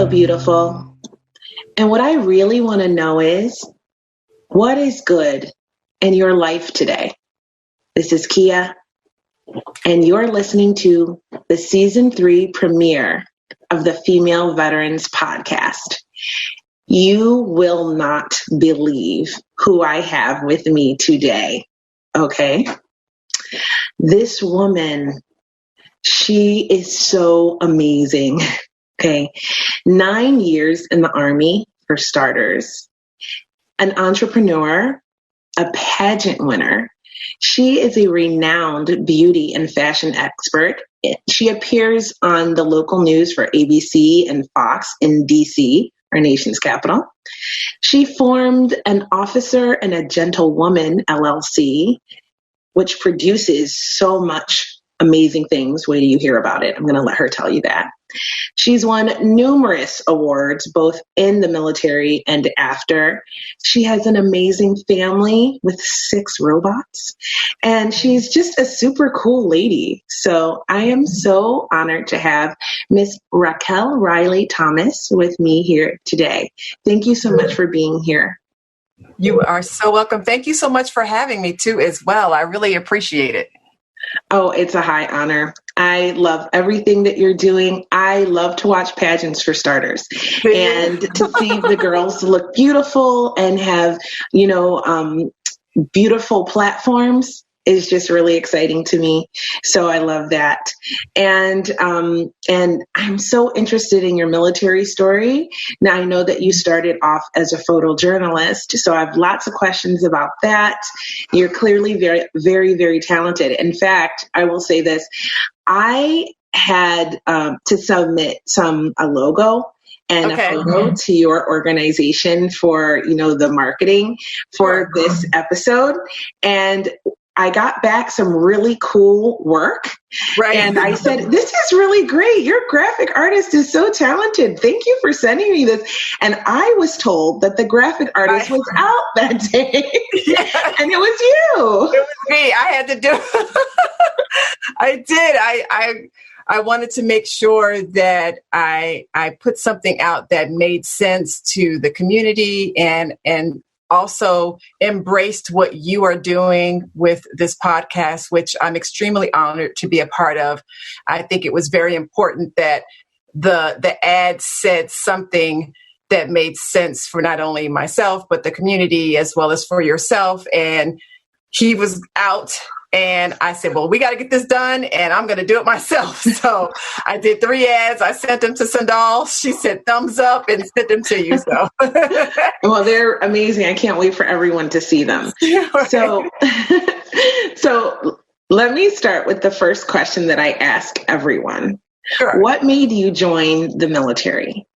Hello, beautiful. And what I really want to know is, what is good in your life today? This is Kia, and you're listening to the season 3 premiere of the Female Veterans Podcast. You will not believe who I have with me today, okay? This woman, she is so amazing, okay? 9 years in the Army, for starters. An entrepreneur, a pageant winner. She is a renowned beauty and fashion expert. She appears on the local news for ABC and Fox in DC, our nation's capital. She formed an Officer and a Gentlewoman LLC, which produces so much amazing things. Wait till you hear about it. I'm going to let her tell you that. She's won numerous awards, both in the military and after. She has an amazing family with 6 robots, and she's just a super cool lady. So I am so honored to have Miss Raquel Riley Thomas with me here today. Thank you so much for being here. You are so welcome. Thank you so much for having me too as well. I really appreciate it. Oh, it's a high honor. I love everything that you're doing. I love to watch pageants for starters, and to see the girls look beautiful and have, beautiful platforms is just really exciting to me. So I love that. And I'm so interested in your military story. Now, I know that you started off as a photojournalist, so I have lots of questions about that. You're clearly very, very, very talented. In fact, I will say this. I had to submit a logo and a photo to your organization for, the marketing for this episode. And I got back some really cool work. Right. And I said, this is really great. Your graphic artist is so talented. Thank you for sending me this. And I was told that the graphic artist was out that day. Yeah. And it was you. It was me. I had to do it. I did. I wanted to make sure that I put something out that made sense to the community and also embraced what you are doing with this podcast, which I'm extremely honored to be a part of. I think it was very important that the ad said something that made sense for not only myself, but the community as well as for yourself. And he was out. And I said, well, we got to get this done, and I'm going to do it myself. So I did 3 ads. I sent them to Sandal. She said, thumbs up, and sent them to you. So, well, they're amazing. I can't wait for everyone to see them. So let me start with the first question that I ask everyone. Sure. What made you join the military?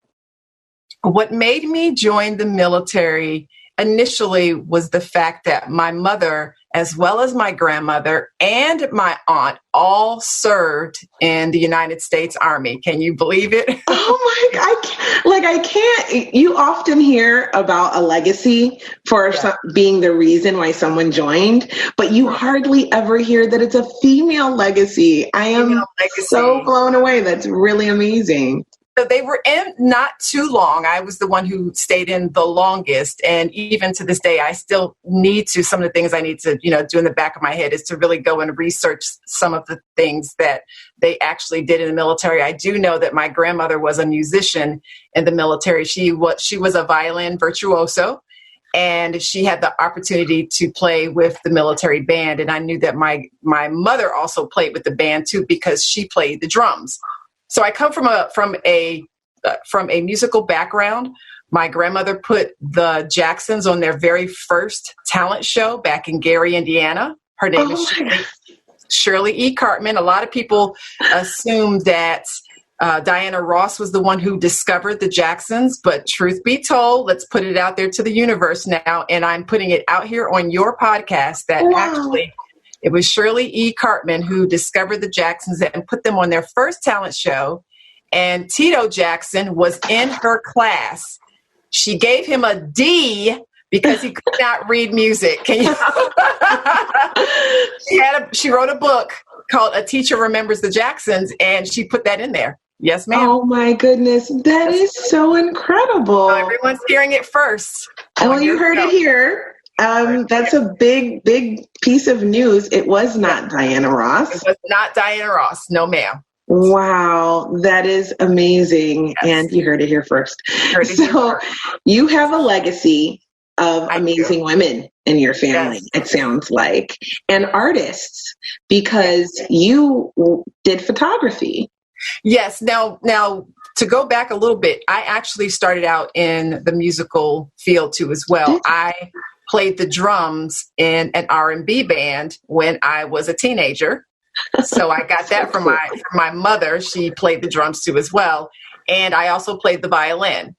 What made me join the military initially was the fact that my mother, as well as my grandmother and my aunt, all served in the United States Army. Can you believe it? Oh my God. I can't. You often hear about a legacy for being the reason why someone joined, but you hardly ever hear that it's a female legacy. I am so blown away. That's really amazing. So they were in not too long. I was the one who stayed in the longest. And even to this day, I still need to, some of the things I need to, do in the back of my head is to really go and research some of the things that they actually did in the military. I do know that my grandmother was a musician in the military. She was a violin virtuoso, and she had the opportunity to play with the military band. And I knew that my mother also played with the band too, because she played the drums. So I come from a musical background. My grandmother put the Jacksons on their very first talent show back in Gary, Indiana. Her name is Shirley E. Cartman. A lot of people assume that Diana Ross was the one who discovered the Jacksons, but truth be told, let's put it out there to the universe now. And I'm putting it out here on your podcast that actually it was Shirley E. Cartman who discovered the Jacksons and put them on their first talent show. And Tito Jackson was in her class. She gave him a D because he could not read music. Can you? She wrote a book called A Teacher Remembers the Jacksons, and she put that in there. Yes, ma'am. Oh my goodness. That is so incredible. So everyone's hearing it first. Well, you heard it here. That's a big, big piece of news. It was not Diana Ross. It was not Diana Ross. No, ma'am. Wow, that is amazing. Yes. And you heard it here first. You have a legacy of amazing women in your family, it sounds like, and artists, because you did photography. Yes. Now, to go back a little bit, I actually started out in the musical field too as well. I played the drums in an R&B band when I was a teenager. So I got that from my mother. She played the drums too as well. And I also played the violin.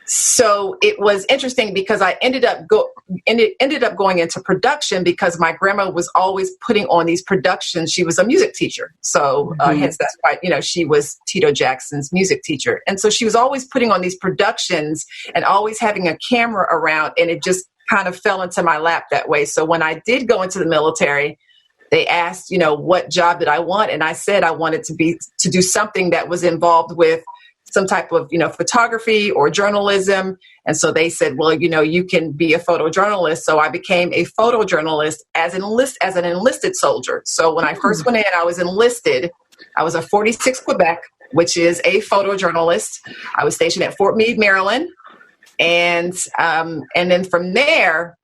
So it was interesting because I ended up going into production because my grandma was always putting on these productions. She was a music teacher. So hence that's why, she was Tito Jackson's music teacher. And so she was always putting on these productions and always having a camera around. And it just kind of fell into my lap that way. So when I did go into the military, they asked, what job did I want? And I said I wanted to do something that was involved with some type of, photography or journalism. And so they said, well, you can be a photojournalist. So I became a photojournalist as an enlisted soldier. So when I first went in, I was enlisted. I was a 46 Quebec, which is a photojournalist. I was stationed at Fort Meade, Maryland. And then from there,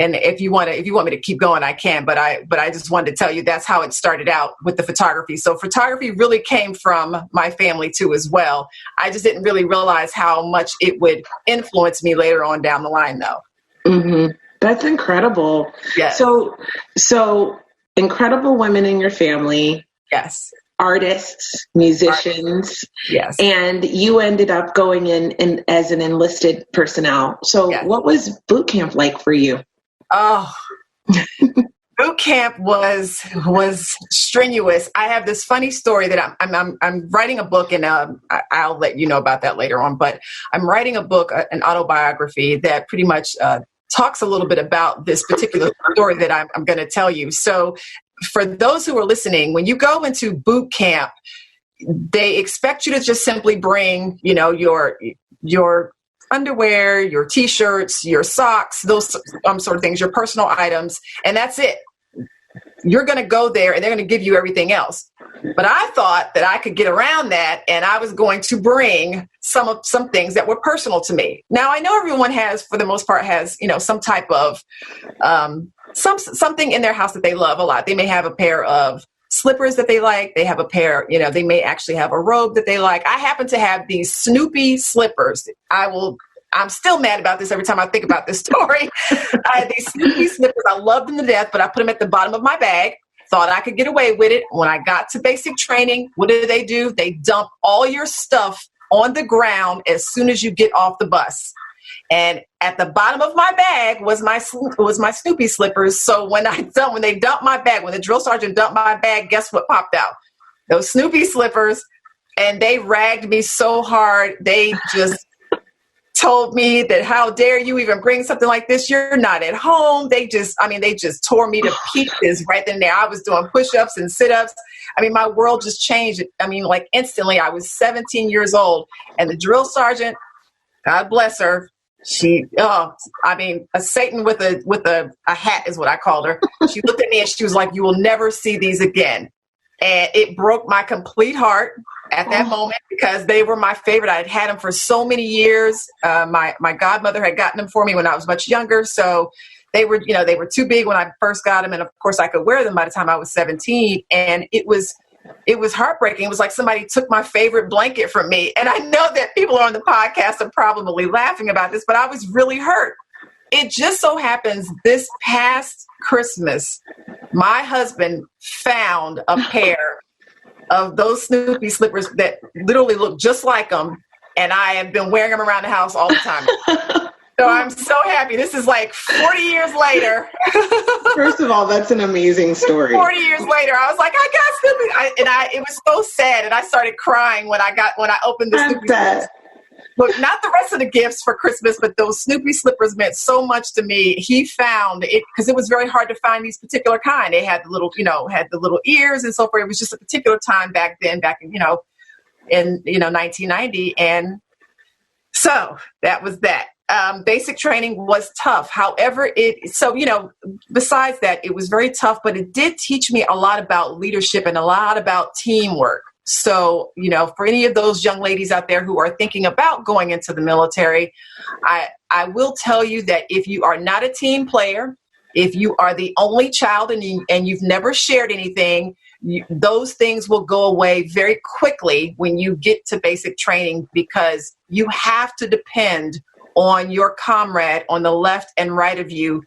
and if you want me to keep going, I can, but I just wanted to tell you that's how it started out with the photography. So photography really came from my family too as well. I just didn't really realize how much it would influence me later on down the line though. Mm-hmm. That's incredible. Yes. So incredible women in your family. Yes. Artists, musicians. Yes. And you ended up going in as an enlisted personnel. So what was boot camp like for you? Oh, boot camp was strenuous. I have this funny story that I'm writing a book, and I'll let you know about that later on. But I'm writing a book, an autobiography that pretty much talks a little bit about this particular story that I'm going to tell you. So, for those who are listening, when you go into boot camp, they expect you to just simply bring, your underwear, your t-shirts, your socks, those sort of things, your personal items, and that's it. You're going to go there and they're going to give you everything else. But I thought that I could get around that, and I was going to bring some things that were personal to me. Now, I know everyone for the most part, has some type of something in their house that they love a lot. They may have a pair of slippers that they like. They have a pair, they may actually have a robe that they like. I happen to have these Snoopy slippers. I'm still mad about this every time I think about this story. I had these Snoopy slippers. I loved them to death, but I put them at the bottom of my bag. Thought I could get away with it. When I got to basic training, what do? They dump all your stuff on the ground as soon as you get off the bus. And at the bottom of my bag was my Snoopy slippers. So when they dumped my bag, when the drill sergeant dumped my bag, guess what popped out? Those Snoopy slippers. And they ragged me so hard. They just told me that, how dare you even bring something like this? You're not at home. They just tore me to pieces right then and there. I was doing push-ups and sit-ups. My world just changed. Like instantly. I was 17 years old, and the drill sergeant, God bless her, a Satan with a hat is what I called her. She looked at me and she was like, "You will never see these again." And it broke my complete heart at that moment, because they were my favorite. I had them for so many years. My godmother had gotten them for me when I was much younger. So they were too big when I first got them. And of course I could wear them by the time I was 17. And it was heartbreaking. It was like somebody took my favorite blanket from me. And I know that people on the podcast are probably laughing about this, but I was really hurt. It just so happens this past Christmas, my husband found a pair of those Snoopy slippers that literally look just like them. And I have been wearing them around the house all the time. So I'm so happy. This is like 40 years later. First of all, that's an amazing story. 40 years later, I was like, I got Snoopy. It was so sad. And I started crying when I opened the Snoopy slippers. Look, not the rest of the gifts for Christmas, but those Snoopy slippers meant so much to me. He found it because it was very hard to find these particular kind. They had the little, had the little ears and so forth. It was just a particular time back then, in 1990, and so that was that. Basic training was tough. However, besides that, it was very tough, but it did teach me a lot about leadership and a lot about teamwork. So, for any of those young ladies out there who are thinking about going into the military, I will tell you that if you are not a team player, if you are the only child and you've never shared anything, those things will go away very quickly when you get to basic training, because you have to depend on your comrade on the left and right of you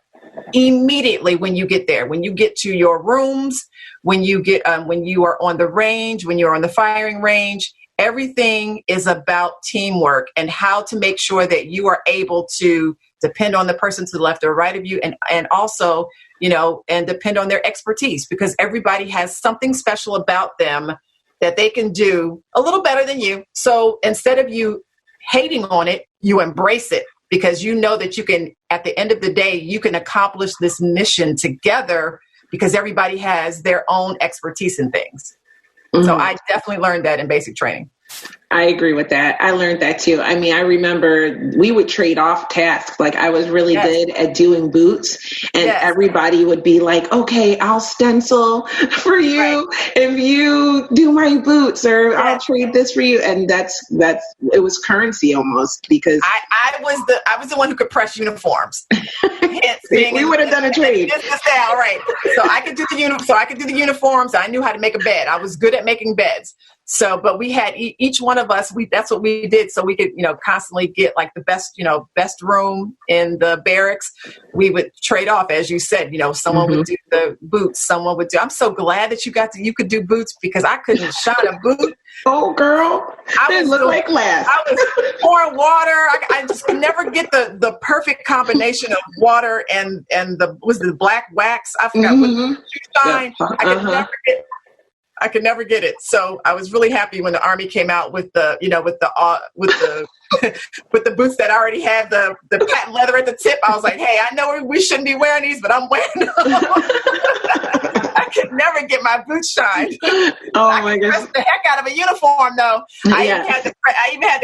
immediately when you get there. When you get to your rooms, when you are on the range, when you're on the firing range, everything is about teamwork and how to make sure that you are able to depend on the person to the left or right of you, and also, and depend on their expertise, because everybody has something special about them that they can do a little better than you. So instead of you hating on it, you embrace it, because you know that you can, at the end of the day, you can accomplish this mission together because everybody has their own expertise in things. Mm-hmm. So I definitely learned that in basic training. I agree with that. I learned that too. I mean, I remember we would trade off tasks. Like, I was really good at doing boots, and everybody would be like, okay, I'll stencil for you if you do my boots, or I'll trade this for you. And it was currency almost, because I was the one who could press uniforms. We would have done a trade. Style, right. So I could do the uniforms. I knew how to make a bed. I was good at making beds. So, but we had each one of us, that's what we did. So we could, constantly get like the best room in the barracks. We would trade off, as you said, someone would do the boots, someone would do, I'm so glad that you could do boots, because I couldn't shine a boot. Oh, girl. It looked like glass. I was pouring water. I just could never get the perfect combination of water and the black wax. I forgot what you shine. I could never get it. So I was really happy when the Army came out with the with the boots that already had the patent leather at the tip. I was like, hey, I know we shouldn't be wearing these, but I'm wearing them. I could never get my boots shined. Oh my goodness! The heck out of a uniform, though. I even had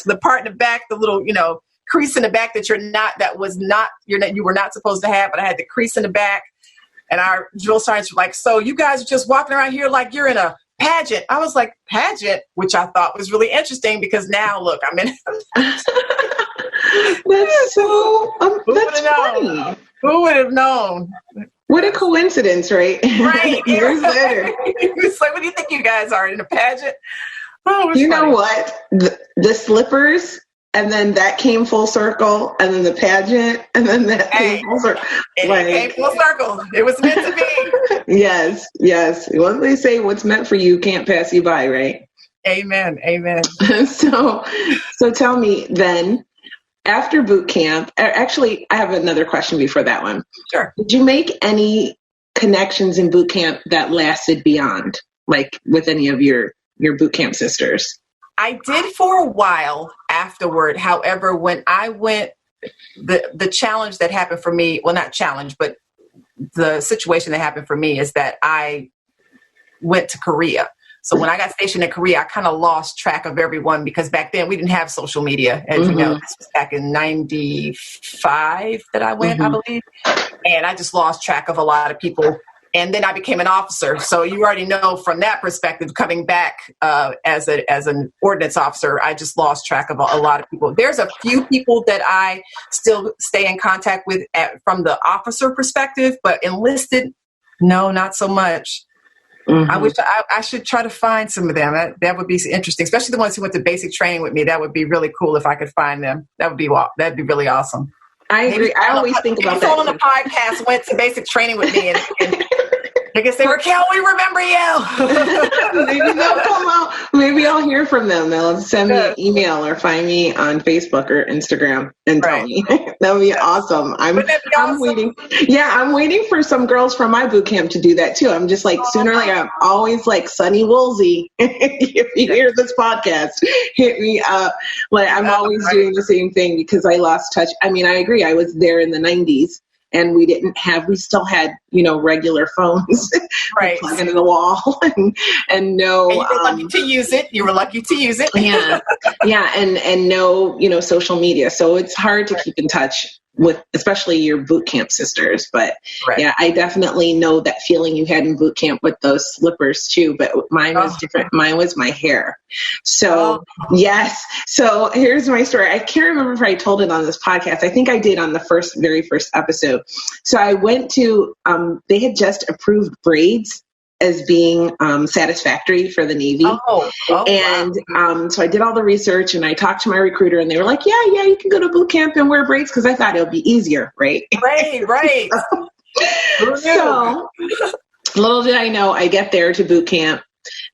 the part in the back, the little crease in the back that you were not supposed to have, but I had the crease in the back. And our drill sergeants were like, so you guys are just walking around here like you're in a pageant. I was like, pageant, which I thought was really interesting, because now, look, I'm in That's so, that's funny. Who would have known? What a coincidence, right? Right. Years later. It's like, what do you think you guys are, in a pageant? Oh, you know what? The slippers, and then that came full circle, and then the pageant, and then that came full circle. It came full circle. It was meant to be. Yes. What do they say? What's meant for you can't pass you by, right? Amen. So tell me then, after boot camp, actually, I have another question before that one. Sure. Did you make any connections in boot camp that lasted beyond, like with any of your boot camp sisters? I did for a while afterward. However, when I went, the challenge that happened for me, well, not challenge, but the situation that happened for me is that I went to Korea. So when I got stationed in Korea, I kind of lost track of everyone, because back then we didn't have social media. As you know, this was back in 95 that I went, I believe. And I just lost track of a lot of people. And then I became an officer. So you already know from that perspective, coming back as an ordnance officer, I just lost track of a lot of people. There's a few people that I still stay in contact with from the officer perspective, but enlisted, no, not so much. I wish I should try to find some of them. That would be interesting, especially the ones who went to basic training with me. That would be really cool if I could find them. That'd be really awesome. I agree. I always think about that. Someone on the podcast went to basic training with me, and they can say, Raquel, we remember you. Maybe they'll come out. Maybe I'll hear from them. They'll send me an email or find me on Facebook or Instagram and tell me. That would be awesome. I'm waiting. Yeah, I'm waiting for some girls from my boot camp to do that too. I'm just like, sooner or later, I'm always like, Sunny Woolsey, if you hear this podcast, hit me up. Like, I'm always doing the same thing, because I lost touch. I mean, I agree. I was there in the 90s. and we still had, regular phones, Right. plug into the wall and no, and you were lucky to use it. You were lucky to use it. yeah. And no, social media. So it's hard to keep in touch with, especially your boot camp sisters. But yeah, I definitely know that feeling you had in boot camp with those slippers too, but mine was different. Mine was my hair. So yes. So here's my story. I can't remember if I told it on this podcast. I think I did on the very first episode. So I went to, they had just approved braids as being satisfactory for the Navy. And wow. So I did all the research and I talked to my recruiter and they were like, yeah, you can go to boot camp and wear braids, because I thought it would be easier, right? Right. So little did I know, I get there to boot camp.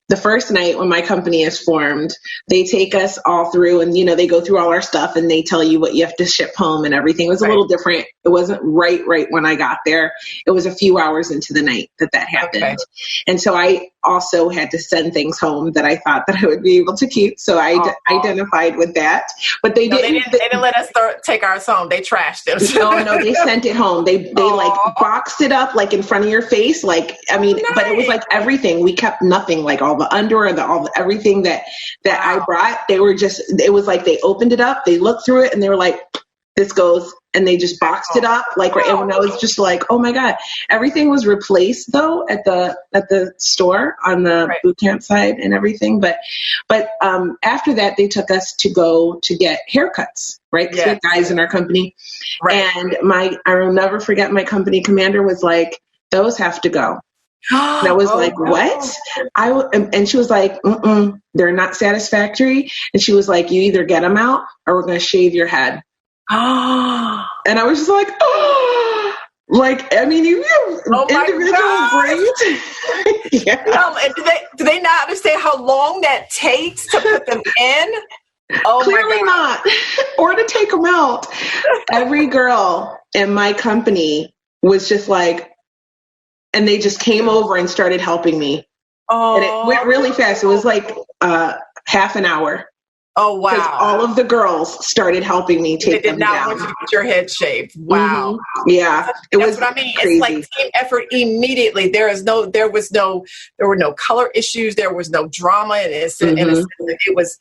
The first night when my company is formed, they take us all through and, they go through all our stuff and they tell you what you have to ship home and everything. It was a little different. It wasn't right when I got there. It was a few hours into the night that happened. Okay. And so I also had to send things home that I thought that I would be able to keep. So I identified with that. But they didn't let us take ours home. They trashed it. No, they sent it home. They like boxed it up like in front of your face. Like, I mean, nice. But it was like everything. We kept nothing, like all the underwear, everything that I brought. It was like they opened it up, they looked through it, and they were like, this goes, and they just boxed it up. Like, and I was just like, oh my God. Everything was replaced though at the store on the boot camp side and everything. But after that, they took us to go to get haircuts, right? Because we had guys in our company. Right. And I will never forget, my company commander was like, those have to go. And I was what? And she was like, they're not satisfactory. And she was like, you either get them out or we're going to shave your head. And I was just like, like, I mean, you have individual braids. And do they not understand how long that takes to put them in? Clearly not. Or to take them out. Every girl in my company was just like, and they just came over and started helping me. And it went really fast. It was like half an hour. Oh, wow. Because all of the girls started helping me take them down. They did not want you to get your head shaved. Wow. Mm-hmm. Yeah. That's what I mean. Crazy. It's like team effort immediately. There were no color issues. There was no drama. And it was,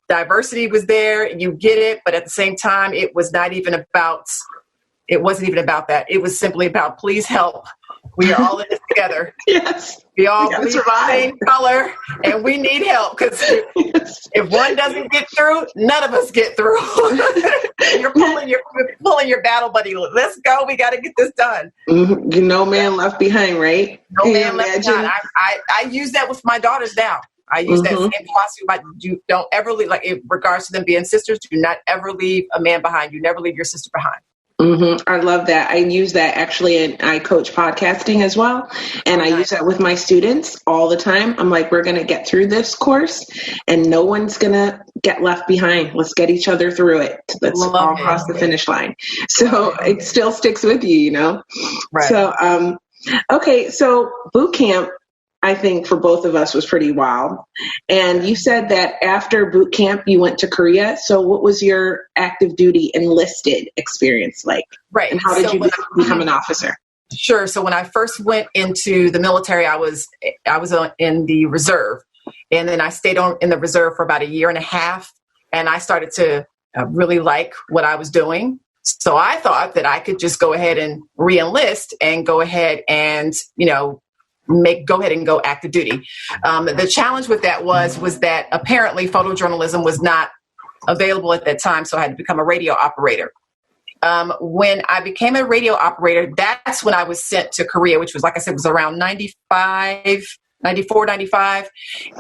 diversity was there. You get it. But at the same time, it wasn't even about that. It was simply about, please help. We are all in this together. Yes. We all bleed the same color, and we need help, because if one doesn't get through, none of us get through. You're pulling your battle buddy. Let's go. We got to get this done. Mm-hmm. No man left behind, right? No man left behind. I use that with my daughters now. I use that same philosophy. But you don't ever leave, like in regards to them being sisters, do not ever leave a man behind. You never leave your sister behind. Mm-hmm. I love that. I use that actually, and I coach podcasting as well. And I use that with my students all the time. I'm like, we're going to get through this course and no one's going to get left behind. Let's get each other through it. Let's all cross the finish line. So it still sticks with you, Right. So, okay. So boot camp, I think for both of us was pretty wild. And you said that after boot camp, you went to Korea. So what was your active duty enlisted experience like? Right. And how did you become an officer? Sure. So when I first went into the military, I was in the reserve, and then I stayed in the reserve for about a year and a half. And I started to really like what I was doing. So I thought that I could just go ahead and re-enlist and go ahead and, go ahead and go active duty. The challenge with that was that apparently photojournalism was not available at that time, so I had to become a radio operator. When I became a radio operator, that's when I was sent to Korea, which was, like I said, was around 94, 95.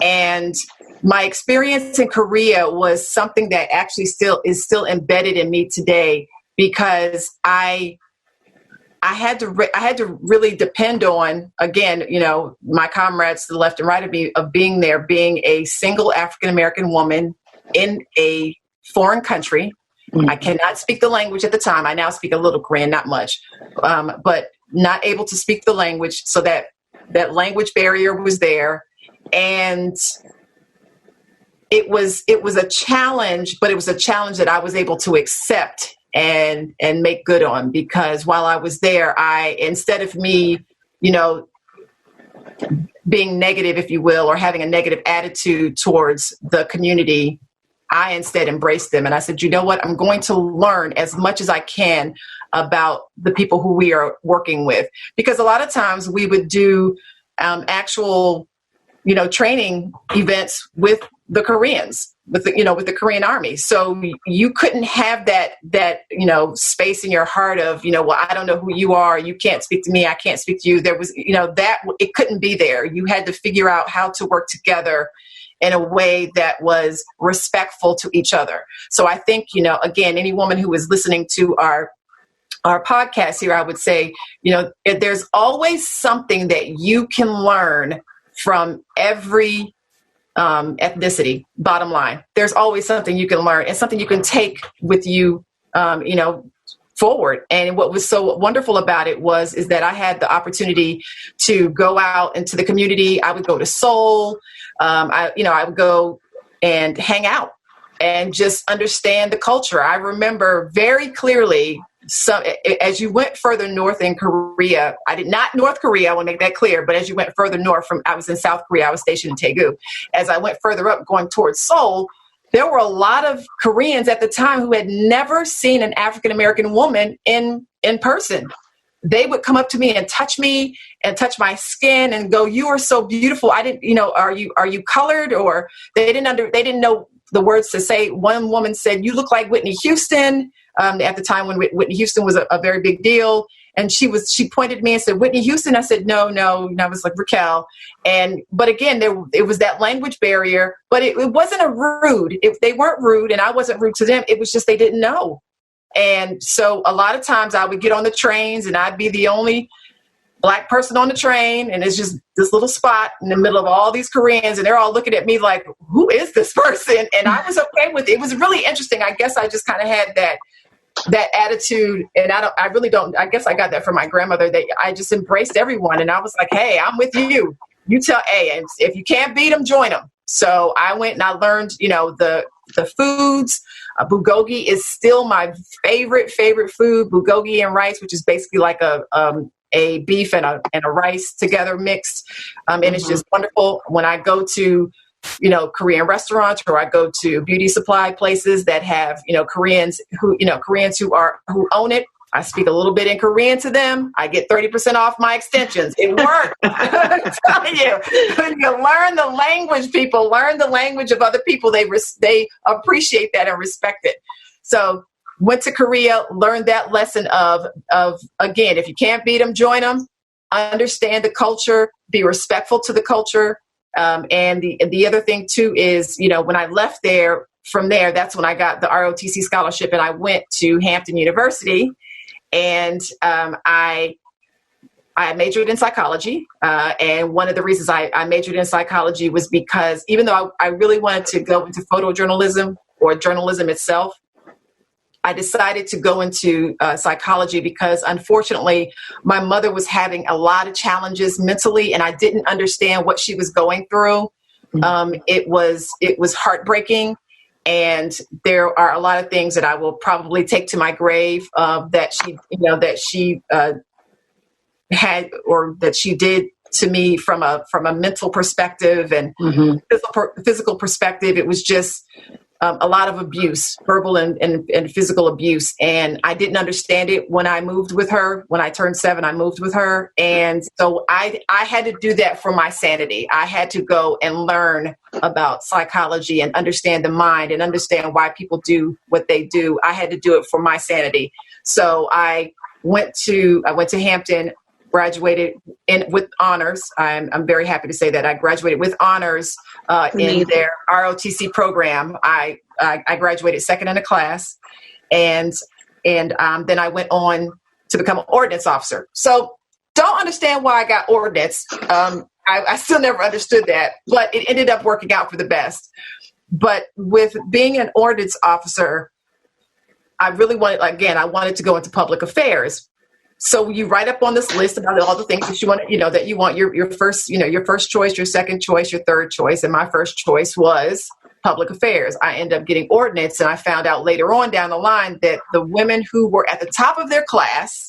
And my experience in Korea was something that actually is still embedded in me today, because I had to really depend on, again, my comrades to the left and right of me, of being there, being a single African-American woman in a foreign country. I cannot speak the language at the time. I now speak a little Korean, not much, but not able to speak the language. So that language barrier was there. And it was a challenge, but it was a challenge that I was able to accept and make good on, because while I was there, instead of me, being negative, if you will, or having a negative attitude towards the community, I instead embraced them. And I said, you know what, I'm going to learn as much as I can about the people who we are working with. Because a lot of times we would do actual, training events with the Koreans, with the Korean Army. So you couldn't have that space in your heart of, well, I don't know who you are. You can't speak to me. I can't speak to you. There was, that it couldn't be there. You had to figure out how to work together in a way that was respectful to each other. So I think, again, any woman who is listening to our podcast here, I would say, there's always something that you can learn from every ethnicity. Bottom line, there's always something you can learn and something you can take with you, forward. And what was so wonderful about it is that I had the opportunity to go out into the community. I would go to Seoul. I would go and hang out and just understand the culture. I remember very clearly, as you went further north in Korea, I did not North Korea, I want to make that clear, but as you went further north I was in South Korea, I was stationed in Daegu. As I went further up going towards Seoul, there were a lot of Koreans at the time who had never seen an African-American woman in person. They would come up to me and touch my skin and go, "You are so beautiful. I didn't, are you colored?" Or they didn't know the words to say. One woman said, "You look like Whitney Houston." At the time when Whitney Houston was a very big deal. And she pointed at me and said, "Whitney Houston?" I said, no. And I was like, "Raquel." But again, it was that language barrier, but it wasn't a rude. They weren't rude and I wasn't rude to them. It was just, they didn't know. And so a lot of times I would get on the trains and I'd be the only Black person on the train. And it's just this little spot in the middle of all these Koreans. And they're all looking at me like, who is this person? And I was okay with it. It was really interesting. I guess I just kind of had that attitude, and I guess I got that from my grandmother, that I just embraced everyone. And I was like, hey, I'm with you. You tell, and if you can't beat them, join them. So I went and I learned, the foods. Bulgogi is still my favorite food. Bulgogi and rice, which is basically like a beef and a rice together mixed. And it's just wonderful. When I go to Korean restaurants, or I go to beauty supply places that have, Koreans who own it. I speak a little bit in Korean to them. I get 30% off my extensions. It works. I'm telling you, when you learn the language, people learn the language of other people. They appreciate that and respect it. So went to Korea, learned that lesson of again, if you can't beat them, join them. Understand the culture, be respectful to the culture. And the other thing too is, when I left from there, that's when I got the ROTC scholarship and I went to Hampton University, and I majored in psychology. And one of the reasons I majored in psychology was because even though I really wanted to go into photojournalism or journalism itself, I decided to go into psychology because, unfortunately, my mother was having a lot of challenges mentally, and I didn't understand what she was going through. It was heartbreaking, and there are a lot of things that I will probably take to my grave that she had, or that she did to me from a mental perspective and physical perspective. It was just a lot of abuse, verbal and physical abuse. And I didn't understand it when I moved with her. When I turned 7, I moved with her. And so I had to do that for my sanity. I had to go and learn about psychology and understand the mind and understand why people do what they do. I had to do it for my sanity. So I went to Hampton, graduated with honors. I'm very happy to say that I graduated with honors in their ROTC program. I graduated second in a class, and then I went on to become an ordnance officer. So don't understand why I got ordnance. I still never understood that, but it ended up working out for the best. But with being an ordnance officer, I really wanted, I wanted to go into public affairs. So you write up on this list about all the things that you want, that you want your first, your first choice, your second choice, your third choice. And my first choice was public affairs. I ended up getting ordnance, and I found out later on down the line that the women who were at the top of their class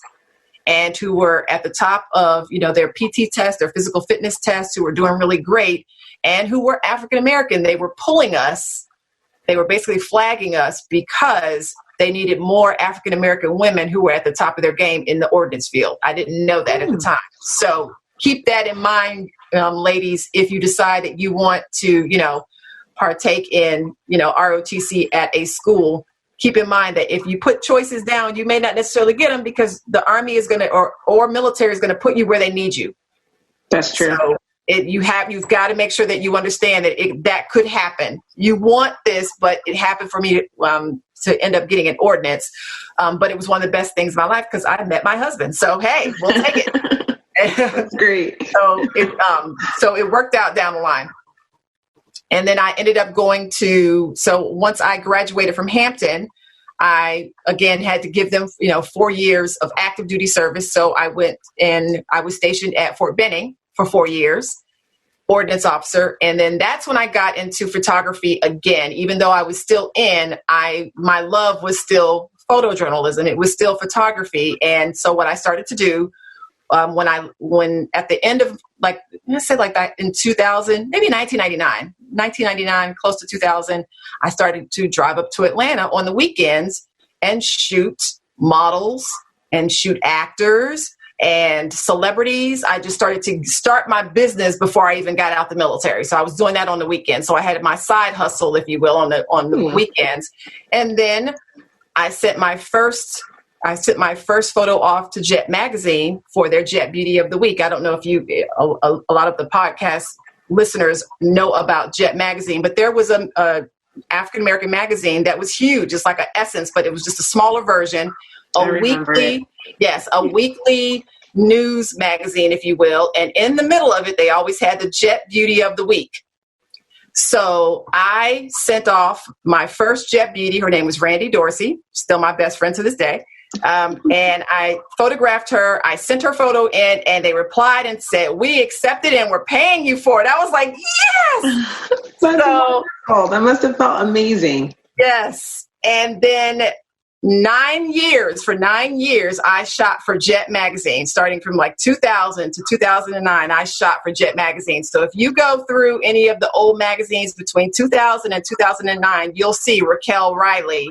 and who were at the top of, their PT test, their physical fitness tests, who were doing really great, and who were African American, they were pulling us. They were basically flagging us because they needed more African American women who were at the top of their game in the ordnance field. I didn't know that at the time. So keep that in mind, ladies, if you decide that you want to, partake in, ROTC at a school. Keep in mind that if you put choices down, you may not necessarily get them because the Army is going to, or military is going to put you where they need you. That's true. So you've got to make sure that you understand that that could happen. You want this, but it happened for me to end up getting an ordinance. But it was one of the best things in my life because I met my husband. So, hey, we'll take it. That's great. So it worked out down the line. And then I ended up so once I graduated from Hampton, I again had to give them, 4 years of active duty service. So I went and I was stationed at Fort Benning for 4 years, ordnance officer. And then that's when I got into photography again, even though I was still my love was still photojournalism. It was still photography. And so what I started to do when at the end of let's say like that in 2000, maybe 1999, close to 2000, I started to drive up to Atlanta on the weekends and shoot models and shoot actors and celebrities. I just started to start my business before I even got out the military. So I was doing that on the weekends. So I had my side hustle, if you will, on the weekends. And then I sent my first photo off to Jet Magazine for their Jet Beauty of the Week. I don't know if a lot of the podcast listeners know about Jet Magazine, but there was a African American magazine that was huge. It's like an Essence, but it was just a smaller version. A weekly news magazine, if you will. And in the middle of it, they always had the Jet Beauty of the Week. So I sent off my first Jet Beauty. Her name was Randy Dorsey, still my best friend to this day. And I photographed her. I sent her photo in, and they replied and said, "We accepted and we're paying you for it." I was like, yes. So wonderful. That must have felt amazing. Yes. And then 9 years, I shot for Jet Magazine, starting from 2000 to 2009, I shot for Jet Magazine. So if you go through any of the old magazines between 2000 and 2009, you'll see Raquel Riley.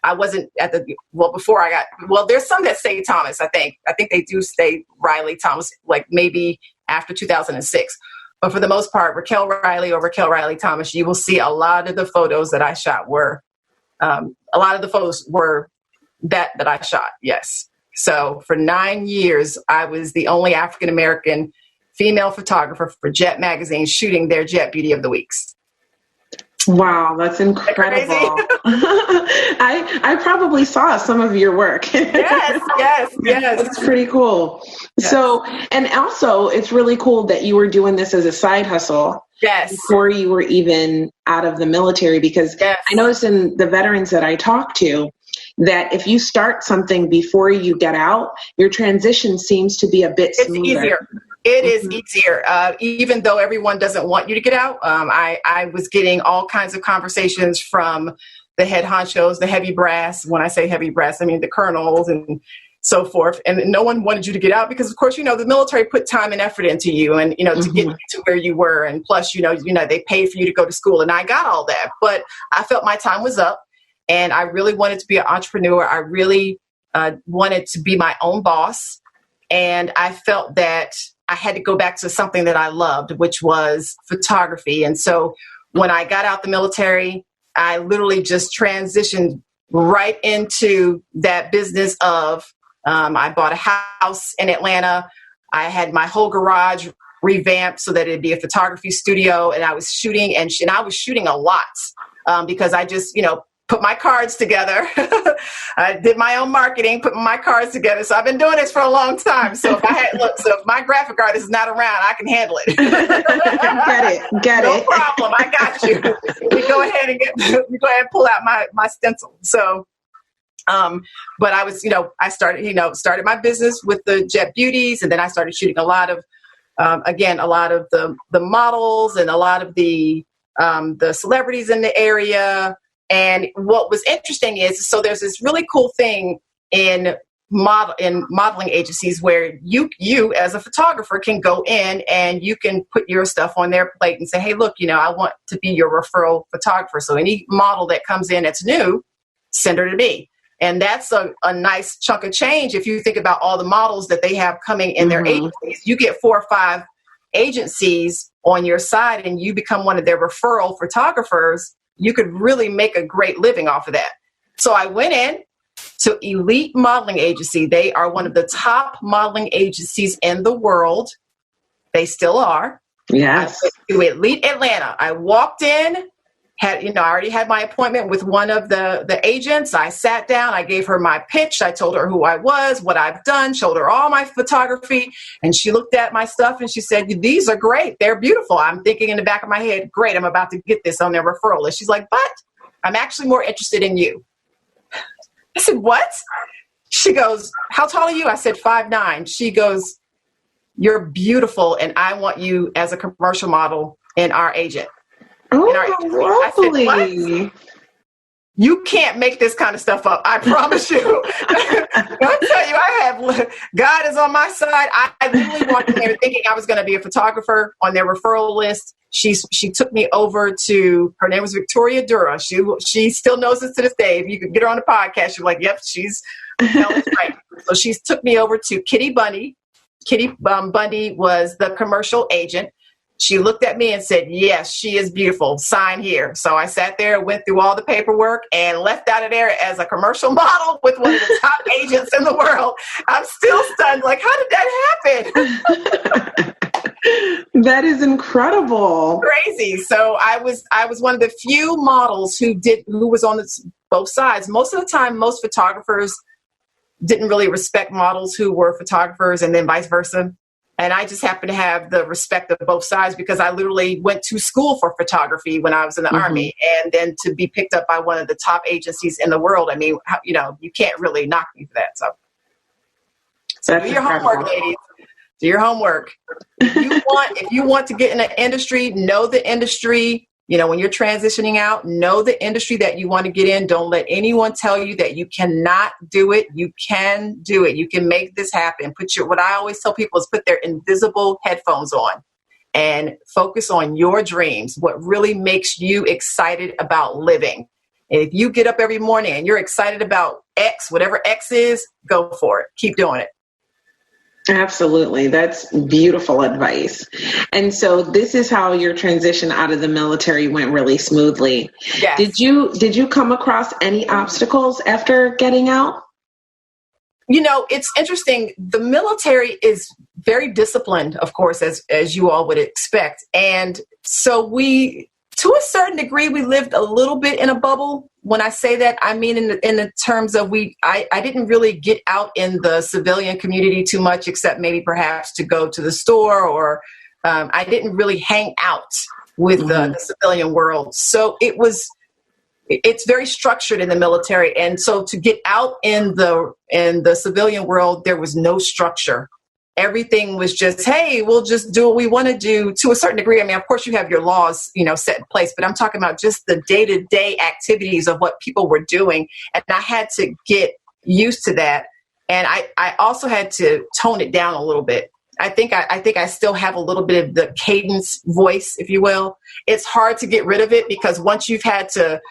I wasn't there's some that say Thomas, I think they do say Riley Thomas, maybe after 2006. But for the most part, Raquel Riley or Raquel Riley Thomas, you will see a lot of the photos that I shot were that I shot. Yes. So for 9 years, I was the only African-American female photographer for Jet Magazine shooting their Jet Beauty of the Weeks. Wow, that's incredible. I probably saw some of your work. Yes. That's pretty cool. Yes. So, and also it's really cool that you were doing this as a side hustle. Yes. Before you were even out of the military, because I noticed in the veterans that I talk to that if you start something before you get out, your transition seems to be a bit smoother. It's easier. It is easier, even though everyone doesn't want you to get out. I was getting all kinds of conversations from the head honchos, the heavy brass. When I say heavy brass, I mean the colonels and so forth. And no one wanted you to get out because, of course, the military put time and effort into you and, to get you to where you were. And plus, they paid for you to go to school. And I got all that. But I felt my time was up and I really wanted to be an entrepreneur. I really wanted to be my own boss. And I felt that I had to go back to something that I loved, which was photography. And so when I got out the military, I literally just transitioned right into that business of, I bought a house in Atlanta. I had my whole garage revamped so that it'd be a photography studio. And I was shooting and I was shooting a lot because I just, put my cards together. I did my own marketing, put my cards together. So I've been doing this for a long time. So if my graphic artist is not around, I can handle it. Get it. No problem. I got you. We go ahead and pull out my stencil. So, but I was, I started my business with the Jet Beauties, and then I started shooting a lot of the models and a lot of the the celebrities in the area. And what was interesting is, so there's this really cool thing in modeling agencies where you as a photographer can go in and you can put your stuff on their plate and say, hey, look, I want to be your referral photographer. So any model that comes in that's new, send her to me. And that's a nice chunk of change. If you think about all the models that they have coming in their agencies, you get 4 or 5 agencies on your side and you become one of their referral photographers. You could really make a great living off of that. So I went in to Elite Modeling Agency. They are one of the top modeling agencies in the world. They still are. Yes. To Elite Atlanta. I walked in, I already had my appointment with one of the agents. I sat down, I gave her my pitch. I told her who I was, what I've done, showed her all my photography. And she looked at my stuff and she said, these are great. They're beautiful. I'm thinking in the back of my head, great, I'm about to get this on their referral list. She's like, but I'm actually more interested in you. I said, what? She goes, how tall are you? I said, 5'9". She goes, you're beautiful. And I want you as a commercial model in our agent. Oh, lovely. I said, what? You can't make this kind of stuff up. I promise you. I'll tell you, God is on my side. I literally walked in there thinking I was going to be a photographer on their referral list. She took me over to, her name was Victoria Dura. She still knows this to this day. If you could get her on the podcast, you're like, yep, she's right. So she took me over to Kitty Bundy. Kitty Bundy was the commercial agent. She looked at me and said, yes, she is beautiful. Sign here. So I sat there, went through all the paperwork, and left out of there as a commercial model with one of the top agents in the world. I'm still stunned. Like, how did that happen? That is incredible. Crazy. So I was one of the few models who was on both sides. Most of the time, most photographers didn't really respect models who were photographers, and then vice versa. And I just happened to have the respect of both sides because I literally went to school for photography when I was in the Army. And then to be picked up by one of the top agencies in the world, I mean, you can't really knock me for that. So do your homework, ladies. Do your homework. If you want to get in the industry, know the industry. When you're transitioning out, know the industry that you want to get in. Don't let anyone tell you that you cannot do it. You can do it. You can make this happen. What I always tell people is put their invisible headphones on and focus on your dreams, what really makes you excited about living. And if you get up every morning and you're excited about X, whatever X is, go for it. Keep doing it. Absolutely. That's beautiful advice. And so this is how your transition out of the military went really smoothly. Yes. Did you come across any obstacles after getting out? It's interesting. The military is very disciplined, of course, as you all would expect. And so to a certain degree, we lived a little bit in a bubble. When I say that, I mean in the terms of I didn't really get out in the civilian community too much, except maybe perhaps to go to the store, or I didn't really hang out with the civilian world. So it's very structured in the military, and so to get out in the civilian world, there was no structure. Everything was just, hey, we'll just do what we want to do to a certain degree. I mean, of course, you have your laws, set in place, but I'm talking about just the day-to-day activities of what people were doing. And I had to get used to that. And I also had to tone it down a little bit. I think I still have a little bit of the cadence voice, if you will. It's hard to get rid of it because once you've had to,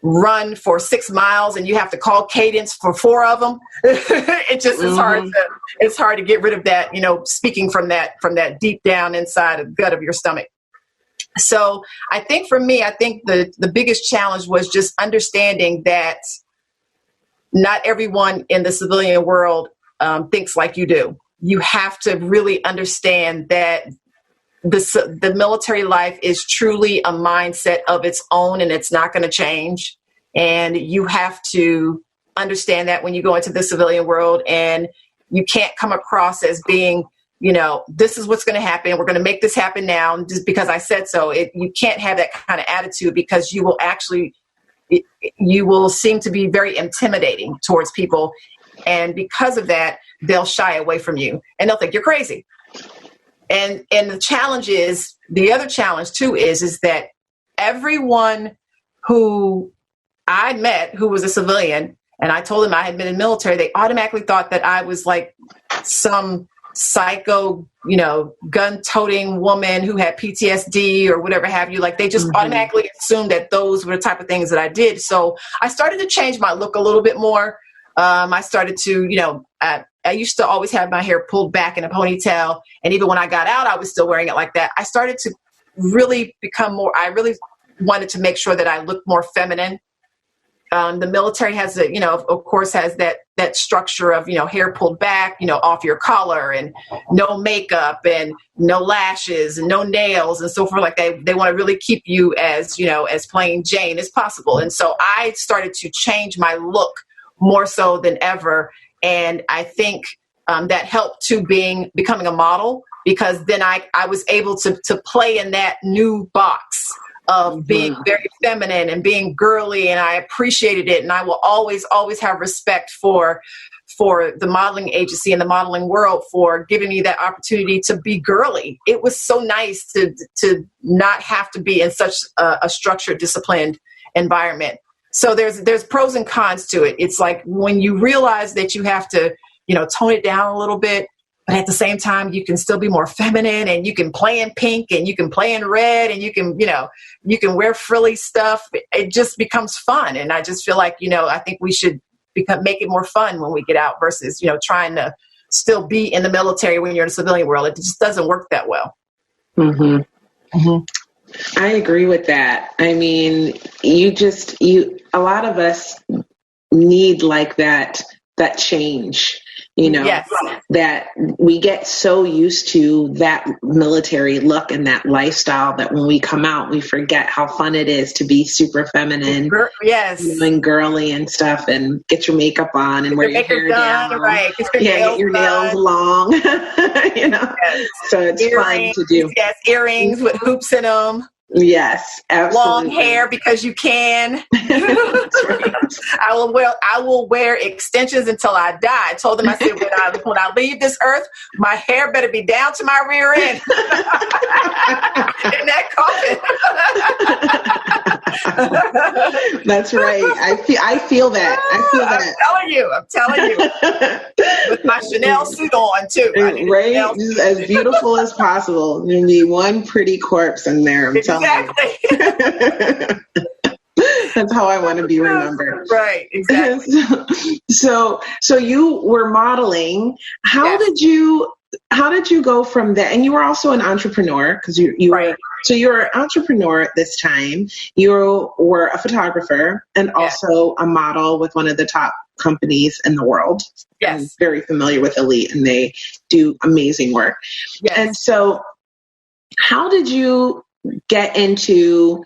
run for 6 miles and you have to call cadence for 4 of them, it just is hard to get rid of that, speaking from that deep down inside the gut of your stomach. So I think for me, the biggest challenge was just understanding that not everyone in the civilian world thinks like you do. You have to really understand that the military life is truly a mindset of its own, and it's not going to change. And you have to understand that when you go into the civilian world, and you can't come across as being, this is what's going to happen. We're going to make this happen now just because I said so. You can't have that kind of attitude because you will seem to be very intimidating towards people. And because of that, they'll shy away from you and they'll think you're crazy. And the other challenge too is that everyone who I met who was a civilian, and I told them I had been in the military, they automatically thought that I was like some psycho, gun-toting woman who had PTSD or whatever have you. Like they just automatically assumed that those were the type of things that I did. So I started to change my look a little bit more. I started to, I used to always have my hair pulled back in a ponytail. And even when I got out, I was still wearing it like that. I started to really I really wanted to make sure that I looked more feminine. The military has of course has that structure of, hair pulled back, off your collar, and no makeup and no lashes and no nails and so forth. Like they want to really keep you as, as plain Jane as possible. And so I started to change my look more so than ever. And I think that helped to becoming a model, because then I was able to play in that new box of being very feminine and being girly, and I appreciated it. And I will always have respect for the modeling agency and the modeling world for giving me that opportunity to be girly. It was so nice to not have to be in such a structured, disciplined environment. So there's pros and cons to it. It's like when you realize that you have to, tone it down a little bit, but at the same time, you can still be more feminine, and you can play in pink, and you can play in red, and you can wear frilly stuff. It just becomes fun. And I just feel like, I think we should make it more fun when we get out versus, trying to still be in the military when you're in the civilian world. It just doesn't work that well. I agree with that. I mean, a lot of us need like that change. Yes. That we get so used to that military look and that lifestyle that when we come out, we forget how fun it is to be super feminine, yes, and girly and stuff, and get your makeup on and wear your hair down, right? Get your nails long, Yes. So it's fun to do. Yes, earrings with hoops in them. Yes, absolutely. Long hair because you can. That's right. I will wear extensions until I die. I told them, I said, when I leave this earth, my hair better be down to my rear end. In that coffin. That's right. I feel that. I'm telling you. With my Chanel suit on too. Right? As beautiful as possible. You need one pretty corpse in there. I'm telling you. That's how I want to be remembered. Right, exactly. So you were modeling. How did you go from that? And you were also an entrepreneur, because you were. So you were an entrepreneur at this time. You were a photographer and also a model with one of the top companies in the world. Yes. I'm very familiar with Elite, and they do amazing work. Yes. And so how did you get into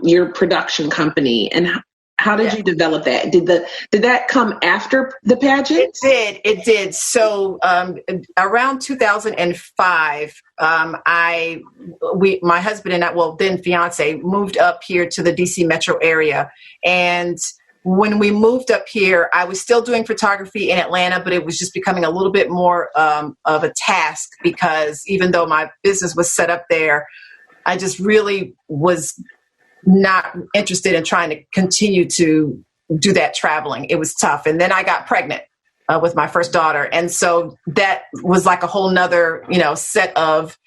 your production company, and how did you develop that? Did that come after the pageant? It did. So around 2005, my husband and I, well, then fiance, moved up here to the DC metro area. And when we moved up here, I was still doing photography in Atlanta, but it was just becoming a little bit more of a task, because even though my business was set up there, I just really was not interested in trying to continue to do that traveling. It was tough. And then I got pregnant with my first daughter. And so that was like a whole nother, set of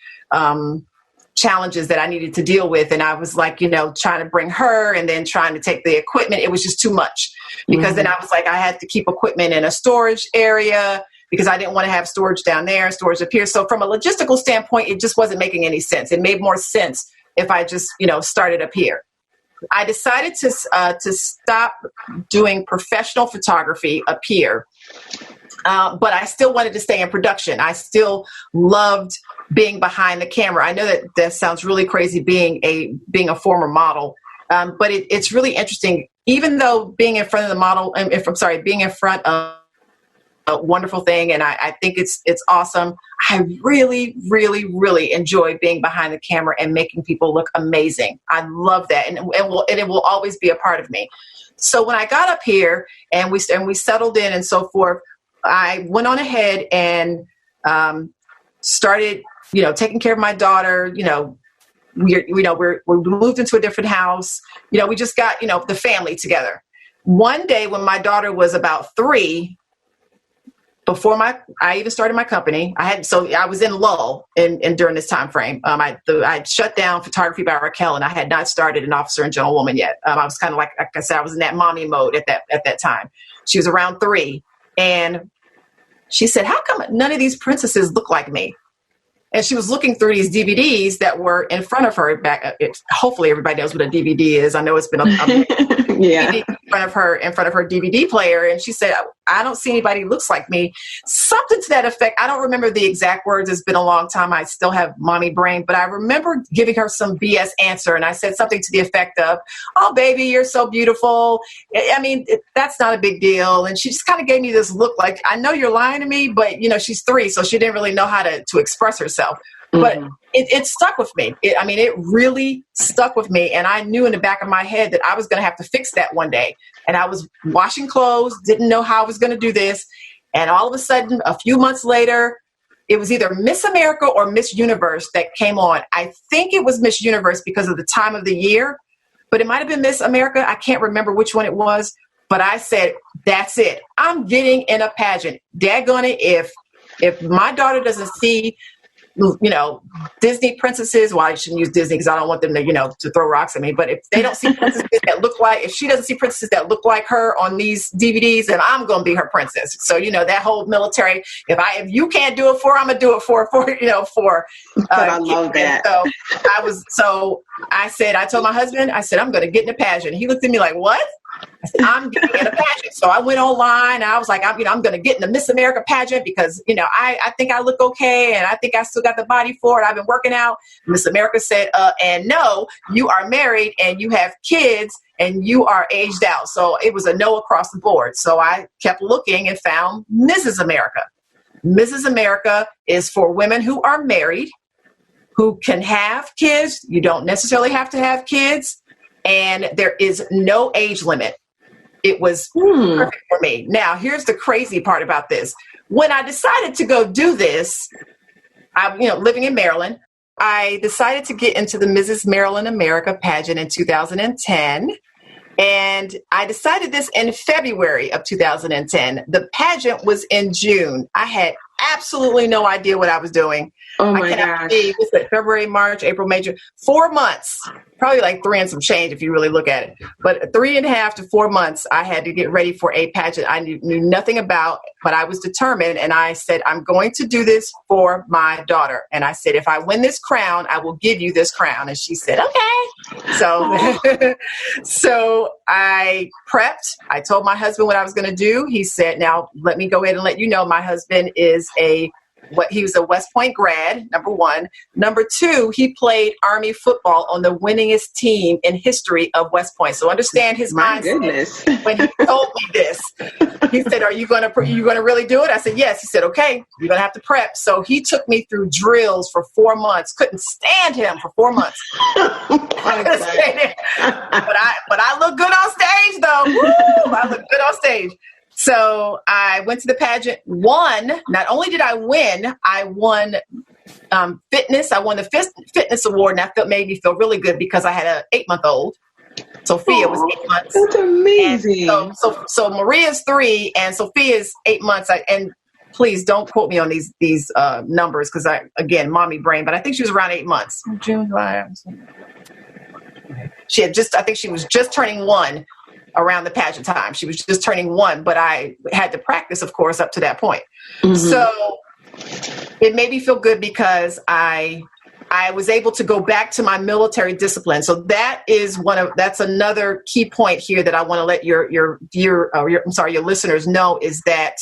challenges that I needed to deal with. And I was like, trying to bring her and then trying to take the equipment. It was just too much, because then I was like, I had to keep equipment in a storage area, because I didn't want to have storage down there, storage up here. So from a logistical standpoint, it just wasn't making any sense. It made more sense if I just, started up here. I decided to stop doing professional photography up here, but I still wanted to stay in production. I still loved being behind the camera. I know that sounds really crazy, being a former model, but it's really interesting. Even though being in front of the model, being in front of a wonderful thing, and I think it's awesome. I really, really, really enjoy being behind the camera and making people look amazing. I love that, and it will always be a part of me. So when I got up here and we settled in and so forth, I went on ahead and started taking care of my daughter, we moved into a different house. We just got, the family together. One day when my daughter was about 3, before I even started my company, I was in lull and during this time frame. I shut down Photography by Raquel, and I had not started an Officer and Gentlewoman yet. I was kind of like I said, I was in that mommy mode at that time. She was around 3, and she said, "How come none of these princesses look like me?" And she was looking through these DVDs that were in front of her. Hopefully, everybody knows what a DVD is. I know it's been a DVD in front of her DVD player. And she said, "I don't see anybody who looks like me." Something to that effect. I don't remember the exact words. It's been a long time. I still have mommy brain, but I remember giving her some BS answer. And I said something to the effect of, "Oh, baby, you're so beautiful. I mean, that's not a big deal." And she just kind of gave me this look like, "I know you're lying to me," but she's 3, so she didn't really know how to express herself. But it stuck with me. It really stuck with me. And I knew in the back of my head that I was going to have to fix that one day. And I was washing clothes, didn't know how I was going to do this. And all of a sudden, a few months later, it was either Miss America or Miss Universe that came on. I think it was Miss Universe because of the time of the year, but it might have been Miss America. I can't remember which one it was. But I said, that's it. I'm getting in a pageant. Daggone it, if my daughter doesn't see Disney princesses, well, I shouldn't use Disney because I don't want them to throw rocks at me. But if they don't see princesses if she doesn't see princesses that look like her on these DVDs, then I'm going to be her princess. So, that whole military, if you can't do it for her, I'm going to do it for I love that. So I told my husband, I said, "I'm going to get in a pageant." He looked at me like, "What?" I said, "I'm getting in a pageant." So I went online and I was like, I'm going to get in the Miss America pageant because, I think I look okay. And I think I still got the body for it. I've been working out. Miss America said, and no, you are married and you have kids and you are aged out. So it was a no across the board. So I kept looking and found Mrs. America. Mrs. America is for women who are married, who can have kids. You don't necessarily have to have kids. And there is no age limit. It was perfect for me. Now, here's the crazy part about this. When I decided to go do this, I'm living in Maryland, I decided to get into the Mrs. Maryland America pageant in 2010. And I decided this in February of 2010. The pageant was in June. I had absolutely no idea what I was doing. Oh my gosh. What's that? February, March, April, May, June. 4 months, probably like 3 and some change if you really look at it. But 3.5 to 4 months, I had to get ready for a pageant I knew nothing about, but I was determined. And I said, I'm going to do this for my daughter. And I said, if I win this crown, I will give you this crown. And she said, okay. So I prepped. I told my husband what I was going to do. He said, now let me go ahead and let you know my husband is he was a West Point grad, number 1. Number 2, he played Army football on the winningest team in history of West Point. So understand his mindset when he told me this. He said, "Are you going to really do it?" I said, "Yes." He said, "Okay, you're going to have to prep." So he took me through drills for 4 months. Couldn't stand him for 4 months. Couldn't stand him. But I look good on stage, though. Woo! I look good on stage. So I went to the pageant, won. Not only did I win, I won fitness. I won the fitness award, and that made me feel really good because I had an 8-month-old. Sophia was 8 months. That's amazing. And so Maria's 3 and Sophia's 8 months. And please don't quote me on these numbers because again, mommy brain, but I think she was around 8 months. June, July. I think she was just turning 1. Around the pageant time. She was just turning 1, but I had to practice, of course, up to that point. Mm-hmm. So it made me feel good because I was able to go back to my military discipline. So that's another key point here that I want to let your listeners know is that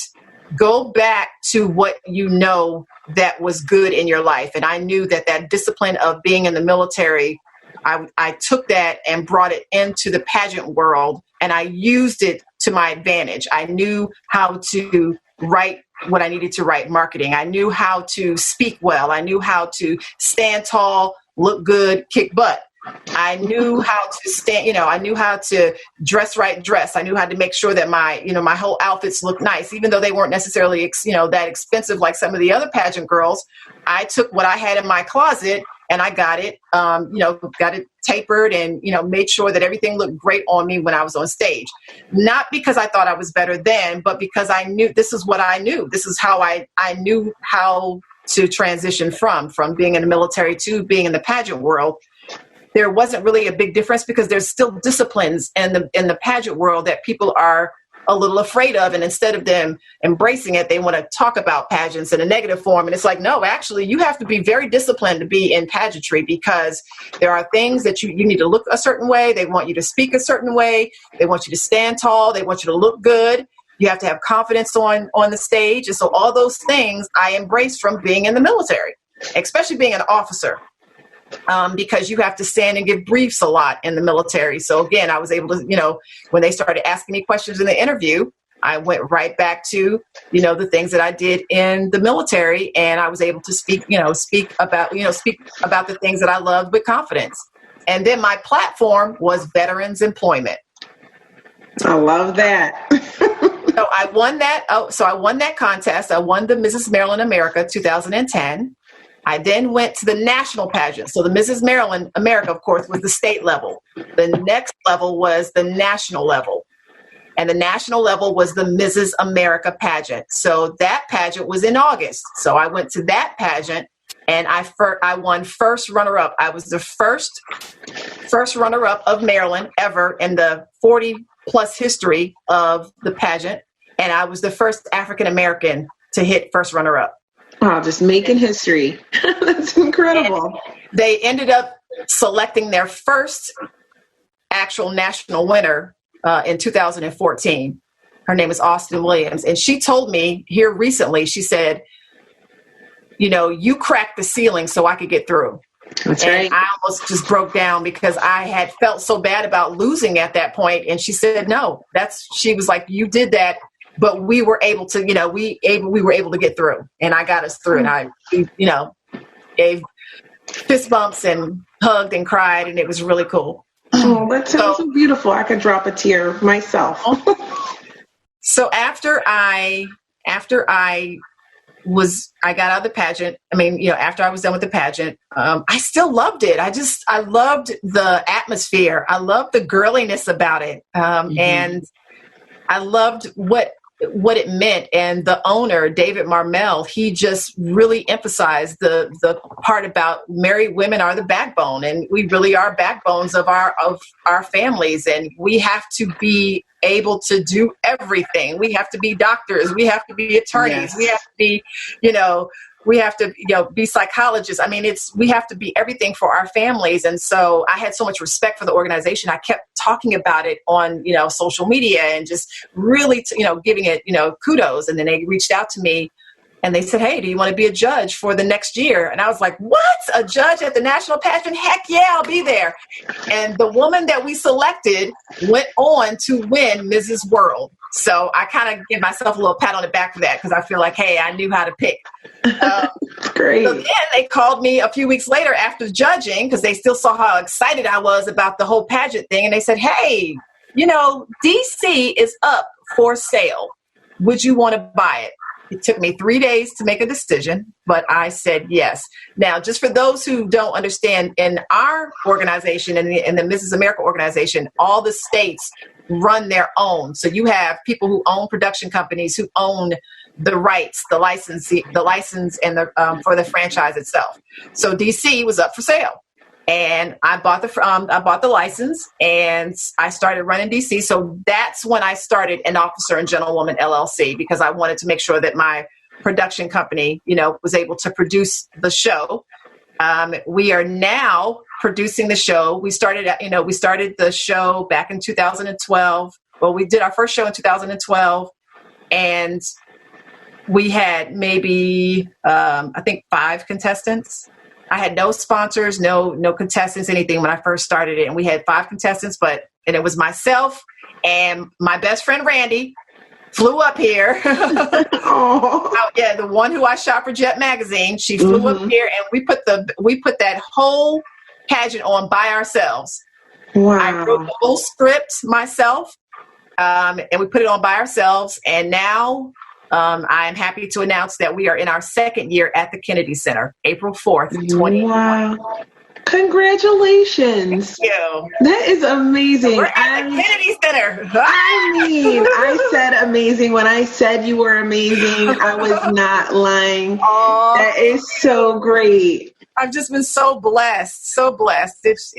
go back to what you know that was good in your life. And I knew that discipline of being in the military, I took that and brought it into the pageant world, and I used it to my advantage. I knew how to write what I needed to write, marketing. I knew how to speak well. I knew how to stand tall, look good, kick butt. I knew how to stand, I knew how to dress. I knew how to make sure that my whole outfits looked nice, even though they weren't necessarily, that expensive like some of the other pageant girls. I took what I had in my closet and I got it, got it tapered and, made sure that everything looked great on me when I was on stage. Not because I thought I was better then, but because I knew this is what I knew. This is how I knew how to transition from being in the military to being in the pageant world. There wasn't really a big difference because there's still disciplines in the pageant world that people are a little afraid of. And instead of them embracing it, they want to talk about pageants in a negative form. And it's like, no, actually, you have to be very disciplined to be in pageantry because there are things that you need to look a certain way. They want you to speak a certain way. They want you to stand tall. They want you to look good. You have to have confidence on the stage. And so all those things I embraced from being in the military, especially being an officer. Because you have to stand and give briefs a lot in the military. So again, I was able to, when they started asking me questions in the interview, I went right back to, the things that I did in the military, and I was able to speak about the things that I loved with confidence. And then my platform was veterans employment. I love that. So I won that. I won that contest. I won the Mrs. Maryland America 2010. I then went to the national pageant. So the Mrs. Maryland America, of course, was the state level. The next level was the national level. And the national level was the Mrs. America pageant. So that pageant was in August. So I went to that pageant and I won first runner-up. I was the first runner-up of Maryland ever in the 40-plus history of the pageant. And I was the first African-American to hit first runner-up. Wow, just making history. That's incredible. And they ended up selecting their first actual national winner in 2014. Her name is Austin Williams. And she told me here recently, she said, you cracked the ceiling so I could get through. That's and right. I almost just broke down because I had felt so bad about losing at that point. And she said, no, she was like, you did that. But we were able to, we were able to get through, and I got us through. And I, gave fist bumps and hugged and cried, and it was really cool. Oh, that sounds so beautiful. I could drop a tear myself. So after I got out of the pageant. After I was done with the pageant, I still loved it. I loved the atmosphere. I loved the girliness about it, and I loved what it meant. And the owner, David Marmel, he just really emphasized the part about married women are the backbone, and we really are backbones of our families, and we have to be able to do everything. We have to be doctors, we have to be attorneys, yes. We have to be, we have to, be psychologists. We have to be everything for our families. And so I had so much respect for the organization. I kept talking about it on, social media and just really, giving it, kudos. And then they reached out to me and they said, hey, do you want to be a judge for the next year? And I was like, what? A judge at the national pageant? Heck yeah, I'll be there. And the woman that we selected went on to win Mrs. World. So I kind of give myself a little pat on the back for that because I feel like, hey, I knew how to pick. Great. So then they called me a few weeks later after judging because they still saw how excited I was about the whole pageant thing. And they said, hey, DC is up for sale. Would you want to buy it? It took me 3 days to make a decision, but I said yes. Now, just for those who don't understand, in our organization, in the Mrs. America organization, all the states run their own. So you have people who own production companies who own the rights, the license, and for the franchise itself. So DC was up for sale, and I bought the license, and I started running DC. So that's when I started An Officer and Gentlewoman LLC, because I wanted to make sure that my production company, was able to produce the show. We are now producing the show. We started the show back in 2012. Well, we did our first show in 2012, and we had maybe, I think 5 contestants. I had no sponsors, no contestants, anything when I first started it. And we had 5 contestants, and it was myself and my best friend, Randy, flew up here. Yeah, the one who I shot for Jet Magazine, she flew up here, and we put that whole pageant on by ourselves. Wow. I wrote the whole script myself, and we put it on by ourselves. And now I'm happy to announce that we are in our second year at the Kennedy Center, April 4th, 2020. Wow. Congratulations. Thank you. That is amazing. We're at the Kennedy Center. I said amazing. When I said you were amazing, I was not lying. That is so great. I've just been so blessed. It's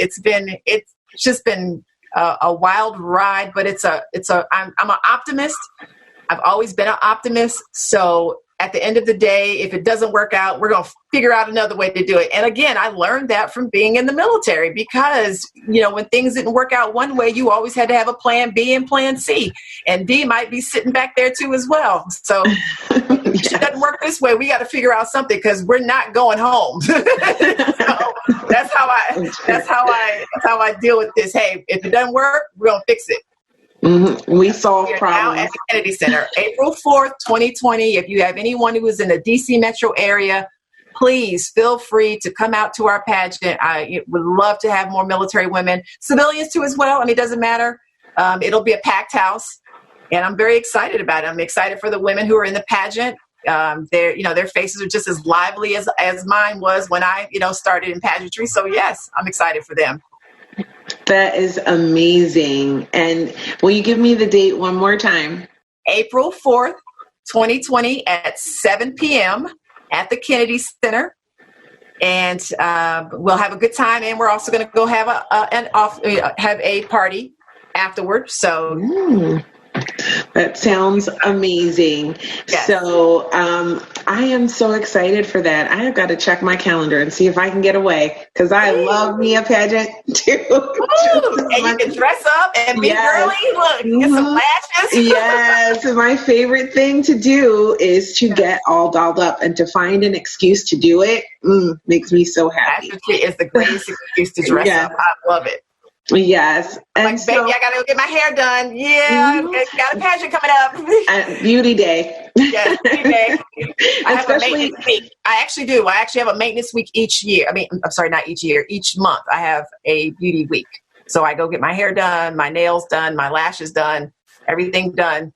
just been a wild ride, but I'm an optimist. I've always been an optimist. So at the end of the day, if it doesn't work out, we're going to figure out another way to do it. And again, I learned that from being in the military because, when things didn't work out one way, you always had to have a plan B and plan C. And D might be sitting back there too as well. So if it doesn't work this way, we got to figure out something because we're not going home. So that's how I deal with this. Hey, if it doesn't work, we're going to fix it. Mm-hmm. We solve problems. Now at the Kennedy Center, April 4th, 2020. If you have anyone who is in the DC metro area, please feel free to come out to our pageant. I would love to have more military women, civilians too as well. I mean, it doesn't matter. It'll be a packed house, and I'm very excited about it. I'm excited for the women who are in the pageant. Their faces are just as lively as mine was when I, started in pageantry. So yes, I'm excited for them. That is amazing. And will you give me the date one more time? April 4th, 2020 at 7 p.m. at the Kennedy Center. And we'll have a good time. And we're also going to go have a party afterwards. So that sounds amazing. Yes. So I am so excited for that. I have got to check my calendar and see if I can get away because I love me a pageant too. And you can dress up and be girly. Look, get some lashes. Yes. My favorite thing to do is to get all dolled up and to find an excuse to do it. Makes me so happy. Pageantry is the greatest excuse to dress up. I love it. Yes. And baby, I gotta go get my hair done. Yeah, got a pageant coming up. Beauty day. Yes, beauty day. I have a maintenance week. I actually do. I actually have a maintenance week each year. I'm sorry, not each year. Each month I have a beauty week. So I go get my hair done, my nails done, my lashes done, everything done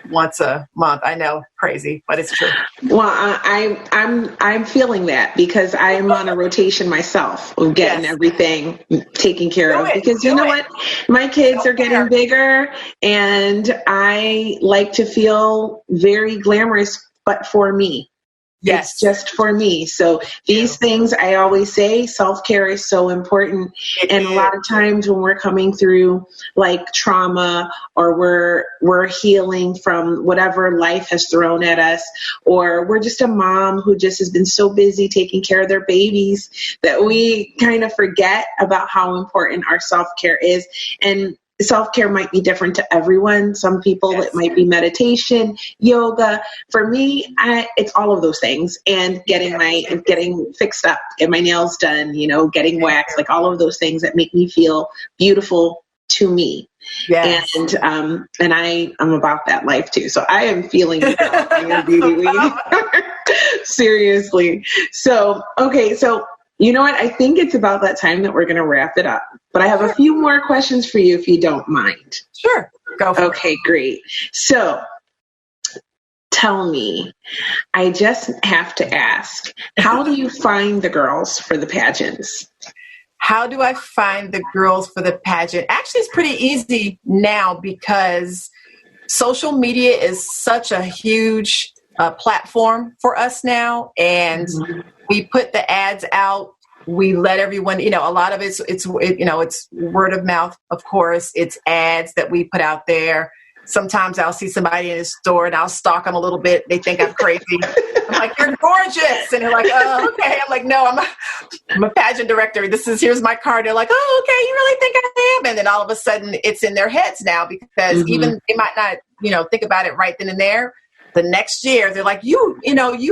once a month. I know, crazy, but it's true. Well, I'm feeling that because I am on a rotation myself of getting everything taken care of. Because you know what, my kids are getting bigger, and I like to feel very glamorous, but for me. Yes. It's just for me. So these things, I always say, self-care is so important. And a lot of times when we're coming through like trauma or we're healing from whatever life has thrown at us, or we're just a mom who just has been so busy taking care of their babies that we kind of forget about how important our self-care is. And self-care might be different to everyone. Some people, it might be meditation, yoga. For me, it's all of those things. And getting fixed up, get my nails done, getting waxed, like all of those things that make me feel beautiful to me. Yes. And I'm about that life too. So I am feeling beauty week. Seriously. So, okay. So, you know what? I think it's about that time that we're going to wrap it up. But I have a few more questions for you if you don't mind. Sure. Go for it. Okay, great. So tell me, I just have to ask, how do you find the girls for the pageants? How do I find the girls for the pageant? Actually, it's pretty easy now because social media is such a huge platform for us now. And we put the ads out. We let everyone, a lot of it's word of mouth, of course. It's ads that we put out there. Sometimes I'll see somebody in the store and I'll stalk them a little bit. They think I'm crazy. I'm like, you're gorgeous. And they're like, oh, okay. I'm like, no, I'm a pageant director. Here's my card. They're like, oh, okay. You really think I am? And then all of a sudden it's in their heads now because even they might not, think about it right then and there. The next year, they're like, you